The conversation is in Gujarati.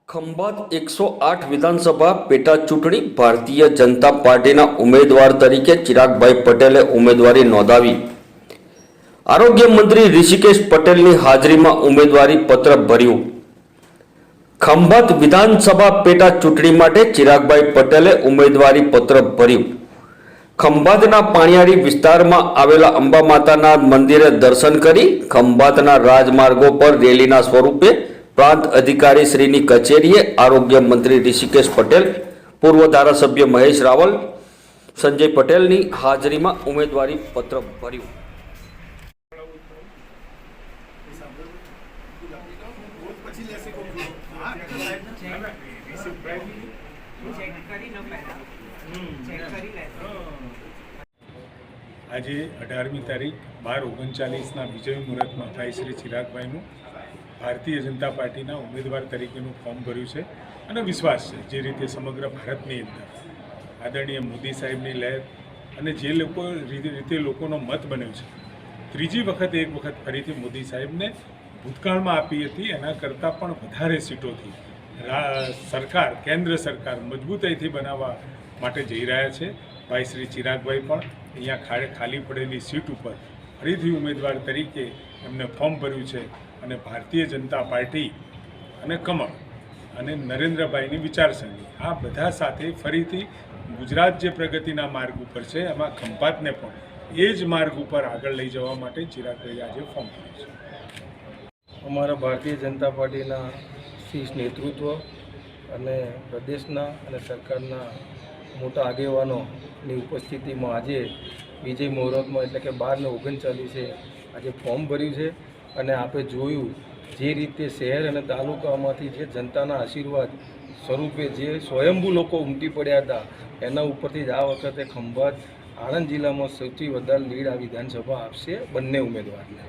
ખંભાત 108 વિધાનસભા પેટા ચૂંટણી ભારતીય જનતા પાર્ટીના ઉમેદવાર તરીકે ચિરાગભાઈ પટેલે ઉમેદવારી નોંધાવી। આરોગ્ય મંત્રી ઋષિકેશ પટેલની હાજરીમાં ઉમેદવારી પત્ર ભર્યું। ખંભાત વિધાનસભા પેટા ચૂંટણી માટે ચિરાગભાઈ પટેલે ઉમેદવારી પત્ર ભર્યું। ખંભાતના પાણિયારી વિસ્તારમાં આવેલા અંબા માતાના મંદિરે દર્શન કરી ખંભાતના રાજમાર્ગો પર રેલીના સ્વરૂપે प्रांत अधिकारी श्री कचेरीए आरोग्य मंत्री ऋषिकेश पटेल, पूर्व धारासभ्य महेश रावल, संजय पटेल नी हाजरी में उम्मीदवारी पत्र भर्યું। आज 18मी तारीख 12:39 विजय मुहूर्त में भाई श्री चिरागभाई भारतीय जनता पार्टी उम्मीदवार तरीके फॉर्म भर्यु है और विश्वास है जे रीते समग्र भारत की अंदर आदरणीय मोदी साहेब की लहर और जे रीते लोगों मत बन्यो है त्रीजी वखत एक वखत फरी मोदी साहेब ने भूतकाल में आपी थी एना करता पण वधारे सीटों थी सरकार केन्द्र सरकार मजबूताई थी बनावा माटे जई रह्या छे। भाई श्री चिरागभाई पण अहींया खाली पड़ेली सीट पर फरीथी उम्मीदवार तरीके एमने फॉर्म भर्यु है અને ભારતીય જનતા પાર્ટી અને કમળ અને નરેન્દ્રભાઈની વિચારસરણી આ બધા સાથે ફરીથી ગુજરાત જે પ્રગતિના માર્ગ ઉપર છે એમાં ખંભાતને પણ એ જ માર્ગ ઉપર આગળ લઈ જવા માટે ચિરાગભાઈ આજે ફોર્મ ભર્યું છે। અમારા ભારતીય જનતા પાર્ટીના શીર્ષ નેતૃત્વ અને પ્રદેશના અને સરકારના મોટા આગેવાનોની ઉપસ્થિતિમાં આજે વિજય મુહૂર્તમાં એટલે કે 12:39 આજે ફોર્મ ભર્યું છે। અને આપણે જોયું જે રીતે શહેર અને તાલુકામાંથી જે જનતાના આશીર્વાદ સ્વરૂપે જે સ્વયંભૂ લોકો ઉમટી પડ્યા હતા એના ઉપરથી જ આ વખતે ખંભાત આણંદ જિલ્લામાં સૌથી વધારે લીડ આ વિધાનસભા આપશે બંને ઉમેદવારને।